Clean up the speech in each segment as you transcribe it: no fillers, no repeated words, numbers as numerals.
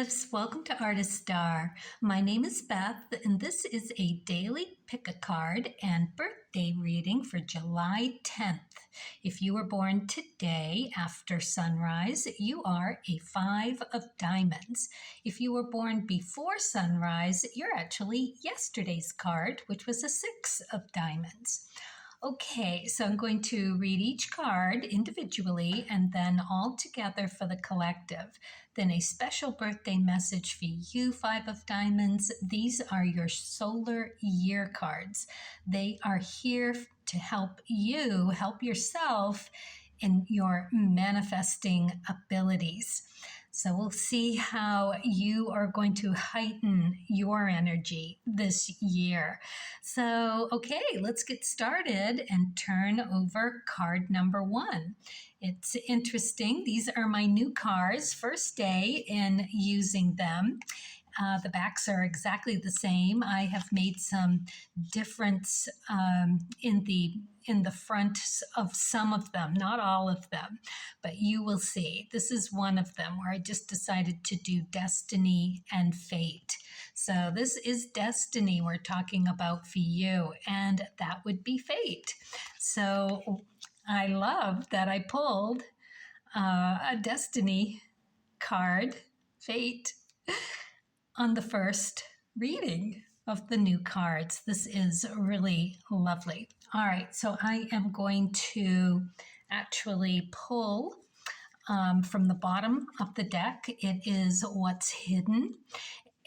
Gifts. Welcome to Artist Star. My name is Beth, and this is a daily pick a card and birthday reading for July 10th. If you were born today after sunrise, you are a 5 of diamonds. If you were born before sunrise, you're actually yesterday's card, which was a 6 of diamonds. Okay, so I'm going to read each card individually and then all together for the collective. Then a special birthday message for you, 5 of diamonds. These are your solar year cards. They are here to help you help yourself in your manifesting abilities. So we'll see how you are going to heighten your energy this year. So, okay, let's get started and turn over card number 1. It's interesting. These are my new cards, first day in using them. The backs are exactly the same. I have made some difference in the front of some of them, not all of them, but you will see. This is one of them where I just decided to do destiny and fate. So this is destiny we're talking about for you, and that would be fate. So I love that I pulled a destiny card, fate, on the first reading of the new cards. This is really lovely. All right, so I am going to actually pull from the bottom of the deck. It is what's hidden,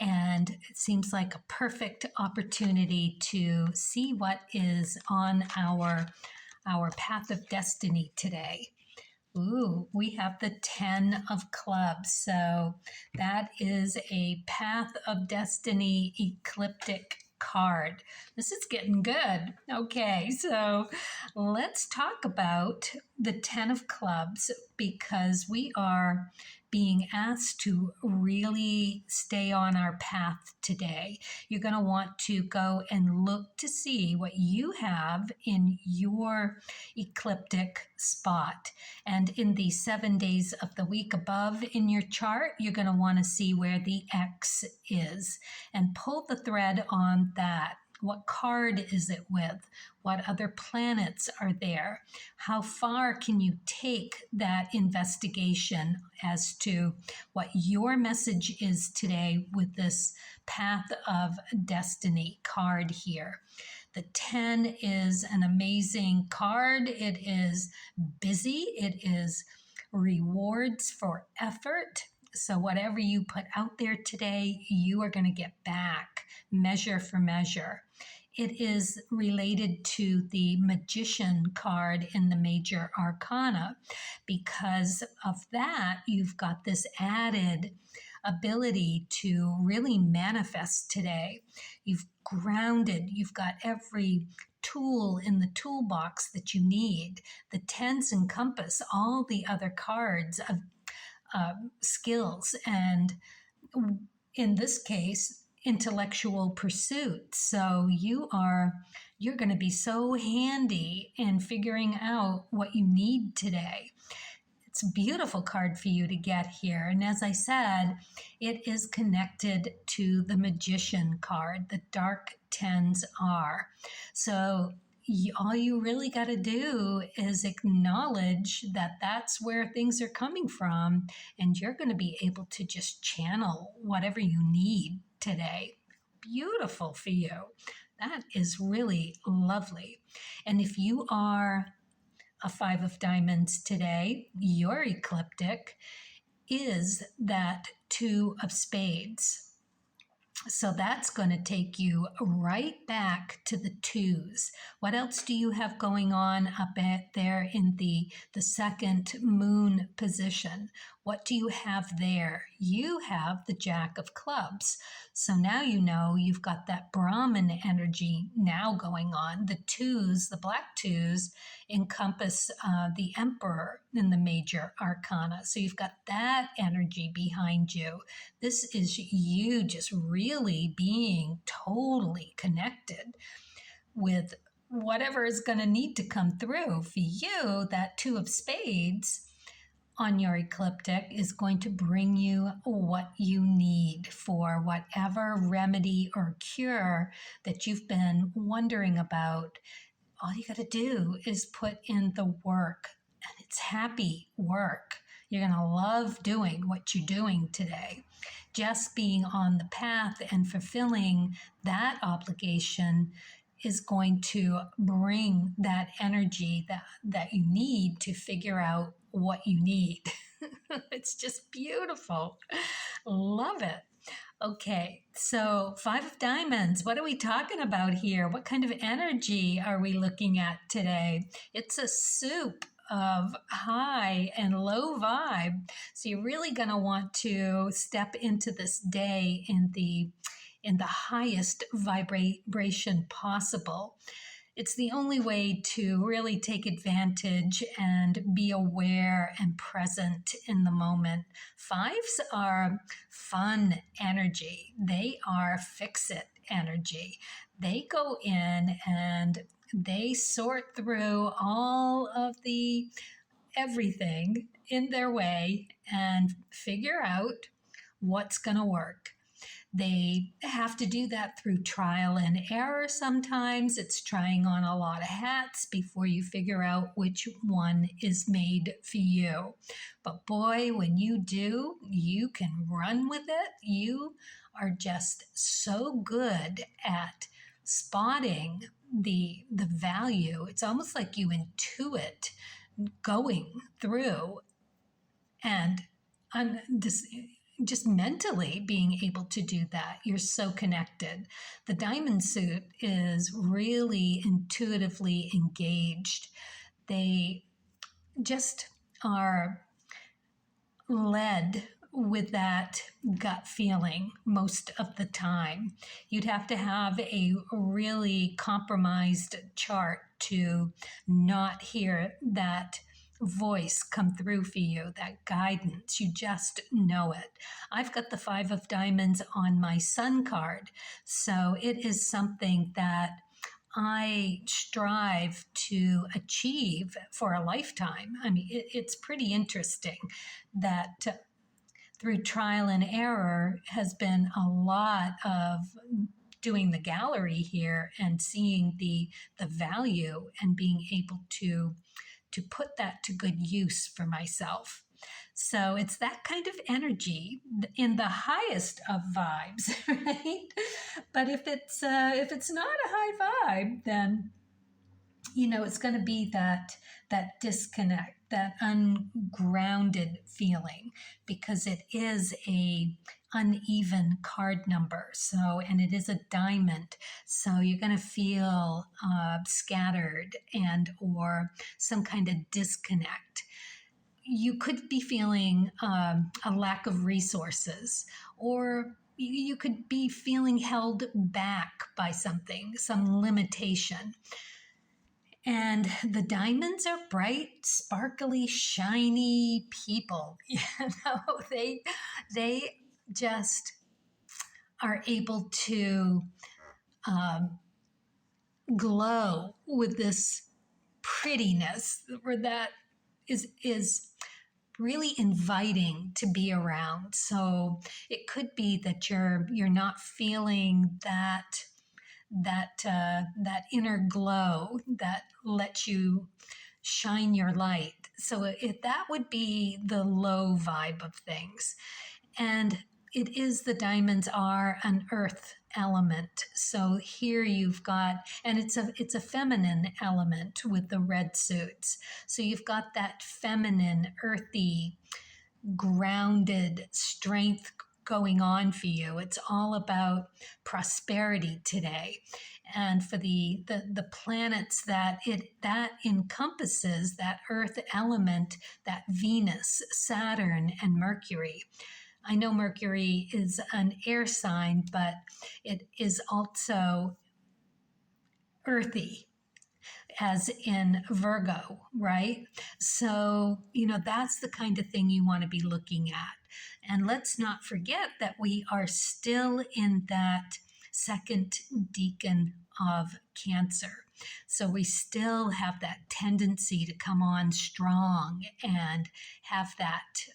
and it seems like a perfect opportunity to see what is on our path of destiny today. Ooh, we have the 10 of clubs. So that is a path of destiny ecliptic card. This is getting good. Okay, so let's talk about the 10 of clubs because we are being asked to really stay on our path today. You're going to want to go and look to see what you have in your ecliptic spot. And in the 7 days of the week above in your chart, you're going to want to see where the X is and pull the thread on that. What card is it with? What other planets are there? How far can you take that investigation as to what your message is today with this path of destiny card here? The 10 is an amazing card. It is busy. It is rewards for effort. So whatever you put out there today, you are going to get back, measure for measure. It is related to the Magician card in the Major Arcana. Because of that, you've got this added ability to really manifest today. You've grounded, you've got every tool in the toolbox that you need. The 10s encompass all the other cards of skills and, in this case, intellectual pursuit. So you're going to be so handy in figuring out what you need today. It's a beautiful card for you to get here. And as I said, it is connected to the Magician card. The dark 10s are. So all you really got to do is acknowledge that that's where things are coming from, and you're going to be able to just channel whatever you need today. Beautiful for you. That is really lovely. And if you are a 5 of diamonds today, your ecliptic is that 2 of spades. So that's going to take you right back to the 2s. What else do you have going on up there in the second moon position? What do you have there? You have the Jack of clubs. So now you know you've got that Brahmin energy now going on. The 2s, the black 2s, encompass the Emperor in the Major Arcana. So you've got that energy behind you. This is you just really being totally connected with whatever is going to need to come through. For you, that 2 of spades on your ecliptic is going to bring you what you need for whatever remedy or cure that you've been wondering about. All you got to do is put in the work, and it's happy work. You're going to love doing what you're doing today. Just being on the path and fulfilling that obligation is going to bring that energy that you need to figure out what you need. It's just beautiful. Love it. Okay, so Five of Diamonds, what are we talking about here? What kind of energy are we looking at today? It's a soup of high and low vibe. So you're really going to want to step into this day in the highest vibration possible. It's the only way to really take advantage and be aware and present in the moment. Fives are fun energy. They are fix-it energy. They go in and they sort through all of the everything in their way and figure out what's going to work. They have to do that through trial and error sometimes. It's trying on a lot of hats before you figure out which one is made for you. But boy, when you do, you can run with it. You are just so good at spotting the value. It's almost like you intuit going through and just mentally being able to do that. You're so connected. The diamond suit is really intuitively engaged. They just are led with that gut feeling most of the time. You'd have to have a really compromised chart to not hear that voice come through for you, that guidance. You just know it. I've got the Five of Diamonds on my Sun card, so it is something that I strive to achieve for a lifetime. I mean, it's pretty interesting that through trial and error has been a lot of doing the gallery here and seeing the value and being able to put that to good use for myself. So it's that kind of energy in the highest of vibes, right? But if it's not a high vibe, then it's going to be that disconnect, that ungrounded feeling, because it is a uneven card number. So, and it is a diamond. So you're going to feel scattered and or some kind of disconnect. You could be feeling a lack of resources, or you could be feeling held back by something, some limitation. And the diamonds are bright, sparkly, shiny people. They just are able to glow with this prettiness where that is really inviting to be around. So it could be that you're not feeling that inner glow that lets you shine your light. So that would be the low vibe of things. And it is, the diamonds are an earth element. So here you've got, and it's a feminine element with the red suits. So you've got that feminine, earthy, grounded strength going on for you. It's all about prosperity today. And for the planets that encompasses, that earth element, that Venus, Saturn, and Mercury. I know Mercury is an air sign, but it is also earthy, as in Virgo, right? So, that's the kind of thing you want to be looking at. And let's not forget that we are still in that second decan of Cancer. So we still have that tendency to come on strong and have that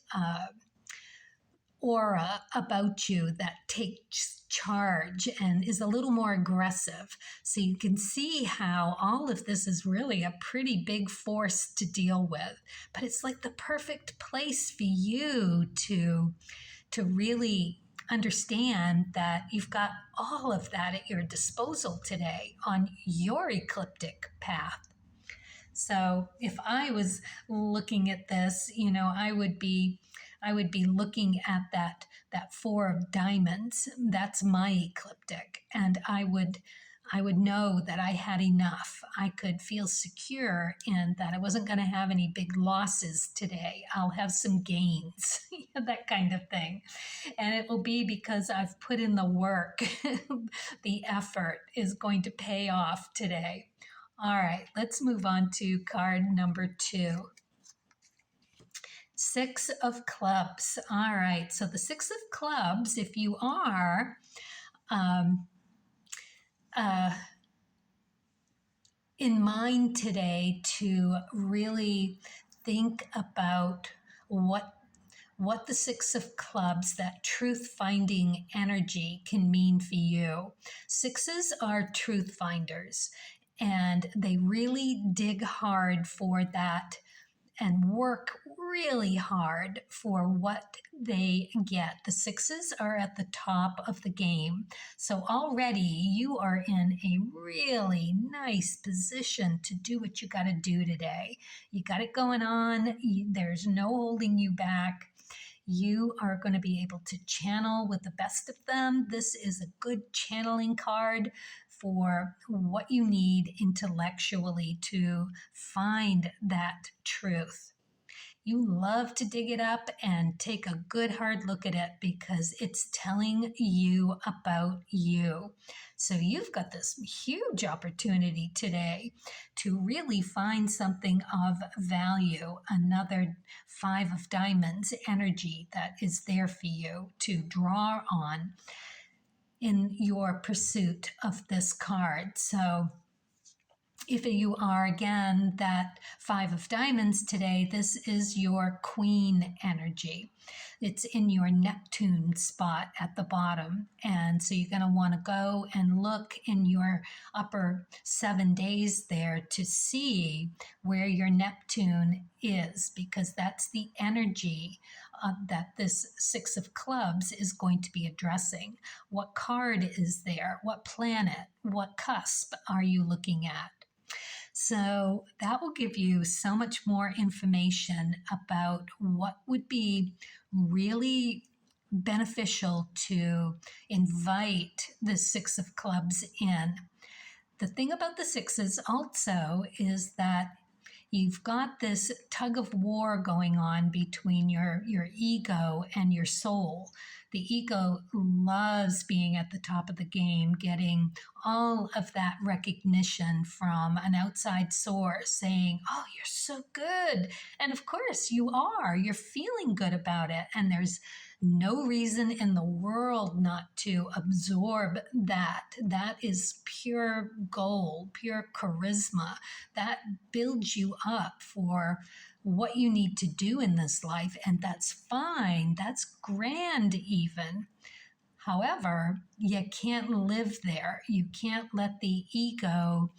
aura about you that takes charge and is a little more aggressive. So you can see how all of this is really a pretty big force to deal with. But it's like the perfect place for you to really understand that you've got all of that at your disposal today on your ecliptic path. So if I was looking at this, I would be looking at that four of diamonds. That's my ecliptic, and I would know that I had enough. I could feel secure in that I wasn't going to have any big losses today. I'll have some gains, that kind of thing. And it will be because I've put in the work. The effort is going to pay off today. All right, let's move on to card number 2. 6 of clubs. All right, so the 6 of clubs, if you are in mind today to really think about what the 6 of clubs, that truth-finding energy, can mean for you. 6s are truth finders, and they really dig hard for that and work really hard for what they get. The 6s are at the top of the game. So already you are in a really nice position to do what you got to do today. You got it going on. There's no holding you back. You are going to be able to channel with the best of them. This is a good channeling card for what you need intellectually to find that truth. You love to dig it up and take a good hard look at it because it's telling you about you. So you've got this huge opportunity today to really find something of value, another 5 of diamonds energy that is there for you to draw on in your pursuit of this card. So if you are, again, that 5 of diamonds today, this is your queen energy. It's in your Neptune spot at the bottom. And so you're going to want to go and look in your upper 7 days there to see where your Neptune is, because that's the energy that this 6 of clubs is going to be addressing. What card is there? What planet? What cusp are you looking at? So that will give you so much more information about what would be really beneficial to invite the 6 of clubs in. The thing about the 6s also is that you've got this tug of war going on between your ego and your soul. The ego loves being at the top of the game, getting all of that recognition from an outside source saying, oh, you're so good. And of course you are. You're feeling good about it. And there's no reason in the world not to absorb that. That is pure gold, pure charisma. That builds you up for what you need to do in this life, and that's fine. That's grand even. However, you can't live there. You can't let the ego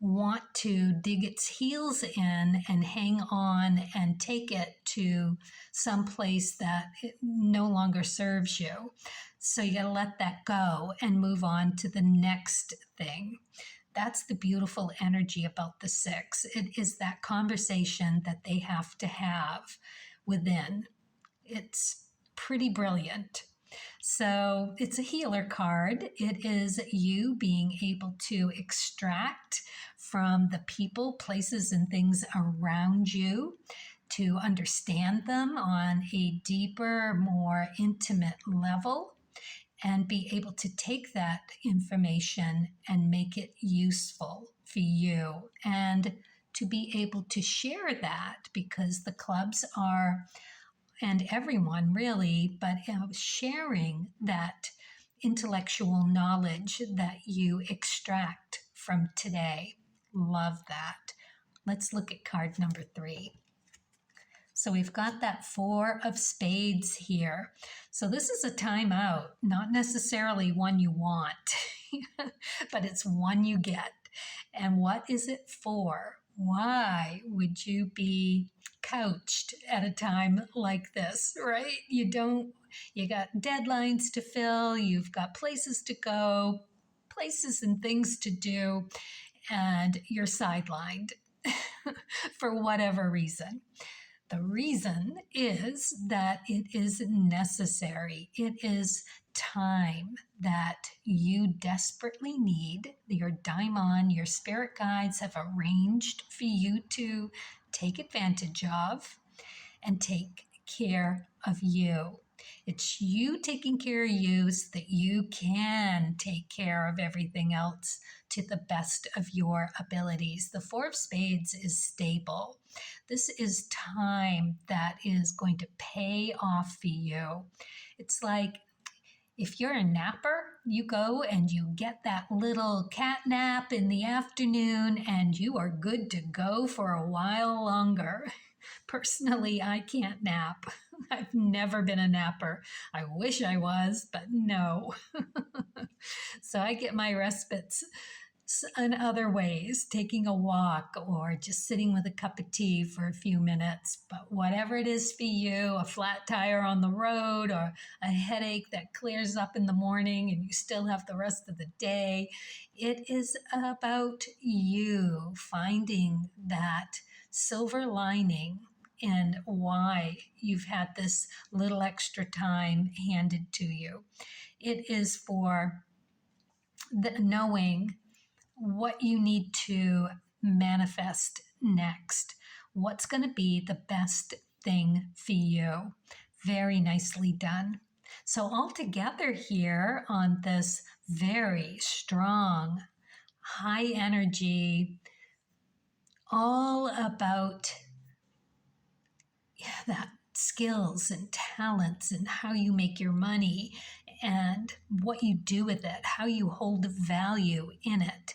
want to dig its heels in and hang on and take it to some place that it no longer serves you. So you got to let that go and move on to the next thing. That's the beautiful energy about the 6. It is that conversation that they have to have within. It's pretty brilliant. So it's a healer card. It is you being able to extract from the people, places, and things around you to understand them on a deeper, more intimate level, and be able to take that information and make it useful for you, and to be able to share that, because the clubs are, and everyone really, but sharing that intellectual knowledge that you extract from today. Love that. Let's look at card number 3. So we've got that 4 of spades here. So this is a timeout, not necessarily one you want, but it's one you get. And what is it for? Why would you be couched at a time like this, right? You got deadlines to fill, you've got places to go, places and things to do, and you're sidelined for whatever reason. The reason is that it is necessary. It is time that you desperately need. Your daimon, your spirit guides have arranged for you to take advantage of and take care of you. It's you taking care of you so that you can take care of everything else to the best of your abilities. The 4 of spades is stable. This is time that is going to pay off for you. It's like if you're a napper, you go and you get that little cat nap in the afternoon and you are good to go for a while longer. Personally, I can't nap. I've never been a napper. I wish I was, but no. So I get my respites in other ways, taking a walk or just sitting with a cup of tea for a few minutes. But whatever it is for you, a flat tire on the road or a headache that clears up in the morning and you still have the rest of the day, it is about you finding that silver lining and why you've had this little extra time handed to you. It is for knowing what you need to manifest next. What's going to be the best thing for you? Very nicely done. So all together here on this very strong, high energy, all about that skills and talents and how you make your money and what you do with it, how you hold value in it.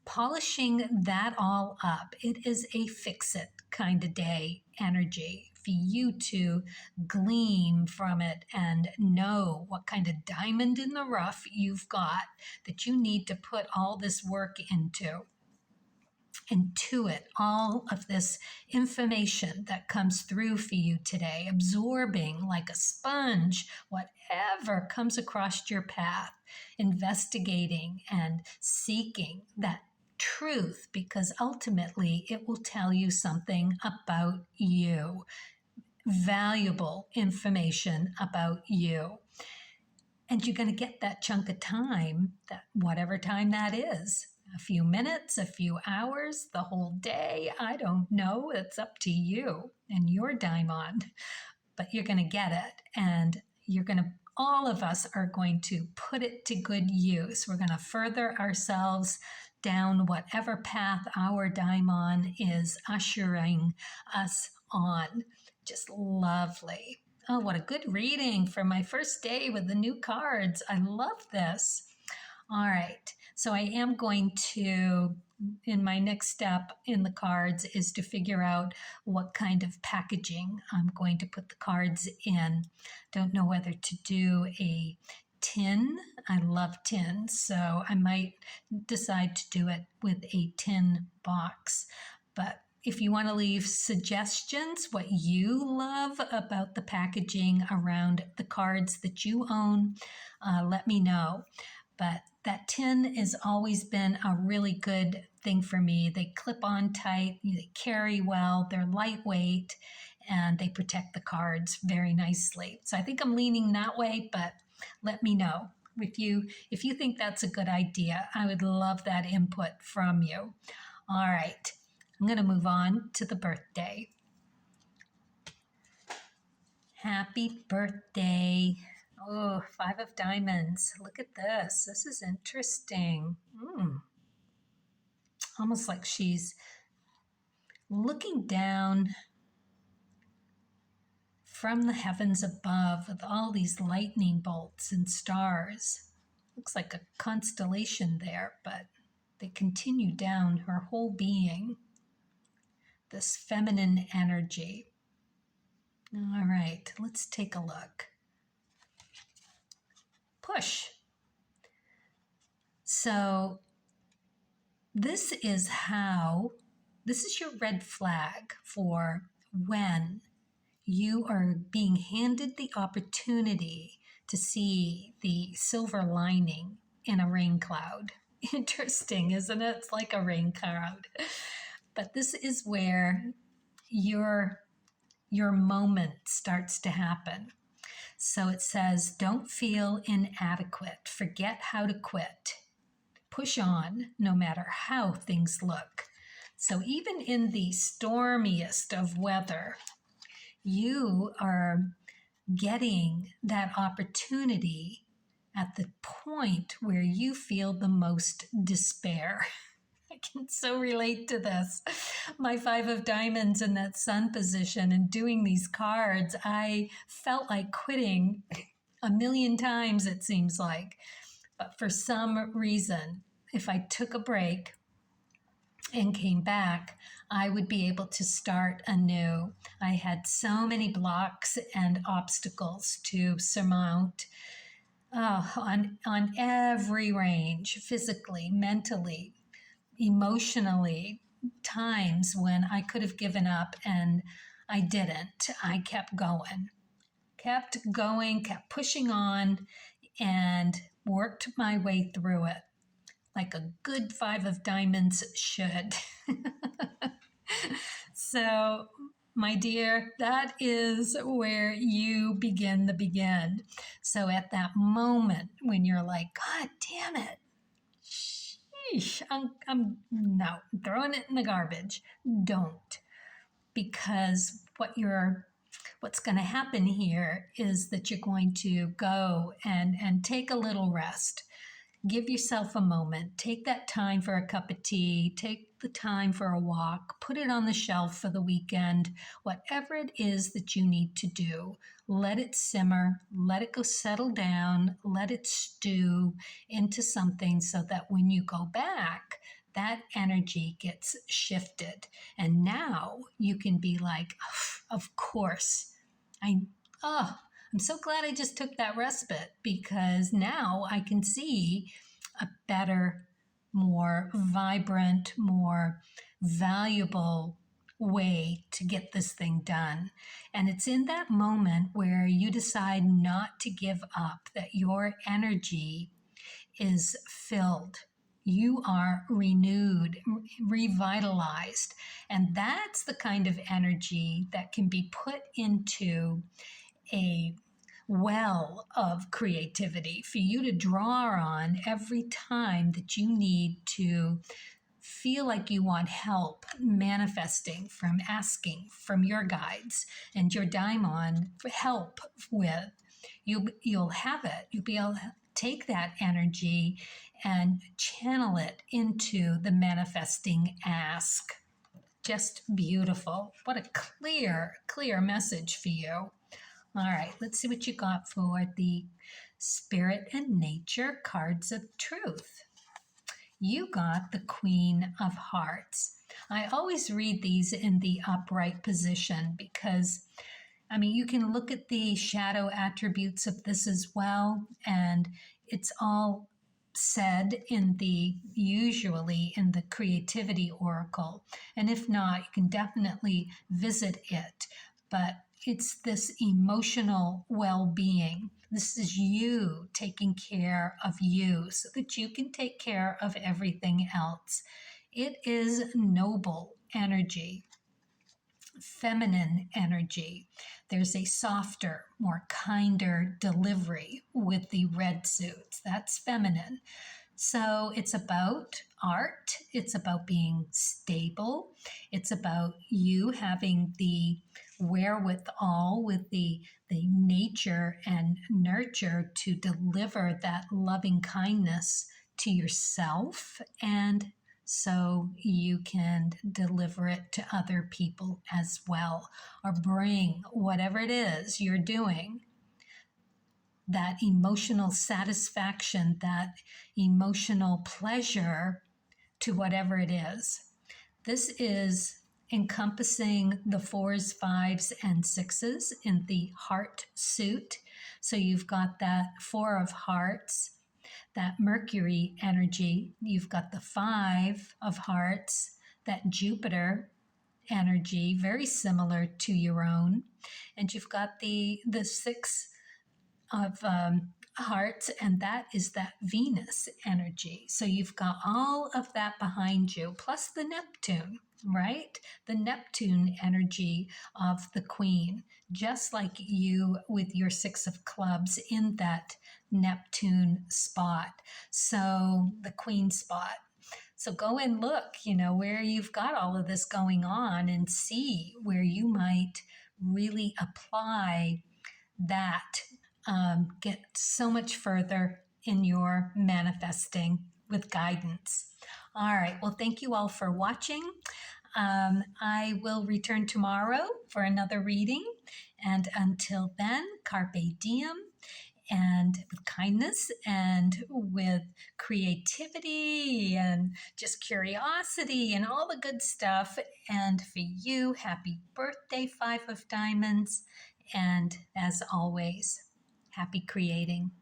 Polishing that all up, it is a fix-it kind of day energy for you to glean from it and know what kind of diamond in the rough you've got that you need to put all this work into. Intuit all of this information that comes through for you today, absorbing like a sponge whatever comes across your path, investigating and seeking that truth, because ultimately it will tell you something about you, valuable information about you. And you're going to get that chunk of time, that whatever time that is, a few minutes, a few hours, the whole day. I don't know. It's up to you and your daimon, but you're going to get it. And all of us are going to put it to good use. We're going to further ourselves down whatever path our daimon is ushering us on. Just lovely. Oh, what a good reading for my first day with the new cards. I love this. All right. So I am going to, in my next step in the cards, is to figure out what kind of packaging I'm going to put the cards in. Don't know whether to do a tin. I love tin, so I might decide to do it with a tin box. But if you want to leave suggestions, what you love about the packaging around the cards that you own, let me know. But that tin has always been a really good thing for me. They clip on tight, they carry well, they're lightweight, and they protect the cards very nicely. So I think I'm leaning that way, but let me know. If you think that's a good idea, I would love that input from you. All right, I'm going to move on to the birthday. Happy birthday. Oh, 5 of diamonds. Look at this. This is interesting. Almost like she's looking down from the heavens above with all these lightning bolts and stars. Looks like a constellation there, but They continue down her whole being, this feminine energy. All right, let's take a look. Push. So this is your red flag for when you are being handed the opportunity to see the silver lining in a rain cloud. Interesting, isn't it? It's like a rain cloud. But this is where your moment starts to happen. So it says, don't feel inadequate. Forget how to quit. Push on no matter how things look. So even in the stormiest of weather, you are getting that opportunity at the point where you feel the most despair. I can so relate to this. My 5 of diamonds in that sun position and doing these cards, I felt like quitting a million times, it seems like. But for some reason, if I took a break and came back, I would be able to start anew. I had so many blocks and obstacles to surmount on every range, physically, mentally, emotionally, times when I could have given up and I didn't. I kept going, kept pushing on, and worked my way through it like a good 5 of diamonds should. So, my dear, that is where you begin the begin. So at that moment when you're like, God damn it, sheesh, I'm throwing it in the garbage. Don't. Because what's going to happen here is that you're going to go and take a little rest. Give yourself a moment. Take that time for a cup of tea. Take the time for a walk. Put it on the shelf for the weekend. Whatever it is that you need to do, let it simmer. Let it go settle down. Let it stew into something so that when you go back, that energy gets shifted. And now you can be like, of course, I'm so glad I just took that respite, because now I can see a better, more vibrant, more valuable way to get this thing done. And it's in that moment where you decide not to give up, that your energy is filled. You are renewed, revitalized. And that's the kind of energy that can be put into a well of creativity for you to draw on every time that you need to feel like you want help manifesting, from asking from your guides and your daimon for help with. You'll have it. You'll be able to take that energy and channel it into the manifesting ask. Just beautiful. What a clear message for you. All right, let's see what you got for the Spirit and Nature cards of truth. You got the Queen of Hearts. I always read these in the upright position because, you can look at the shadow attributes of this as well, and it's all said usually in the Creativity Oracle. And if not, you can definitely visit it. But it's this emotional well-being. This is you taking care of you so that you can take care of everything else. It is noble energy, feminine energy. There's a softer, more kinder delivery with the red suits. That's feminine. So it's about art. It's about being stable. It's about you having the wherewithal with the nature and nurture to deliver that loving kindness to yourself, and so you can deliver it to other people as well, or bring whatever it is you're doing, that emotional satisfaction, that emotional pleasure to whatever it is. This is encompassing the 4s, 5s, and 6s in the heart suit. So you've got that 4 of hearts, that Mercury energy. You've got the 5 of hearts, that Jupiter energy, very similar to your own. And you've got the 6 of hearts, and that is that Venus energy. So you've got all of that behind you, plus the Neptune, right? The Neptune energy of the Queen, just like you with your 6 of clubs in that Neptune spot. So the Queen spot. So go and look, where you've got all of this going on and see where you might really apply that. Get so much further in your manifesting with guidance. All right. Well, thank you all for watching. I will return tomorrow for another reading. And until then, carpe diem, and with kindness and with creativity and just curiosity and all the good stuff. And for you, happy birthday, 5 of Diamonds. And as always, happy creating.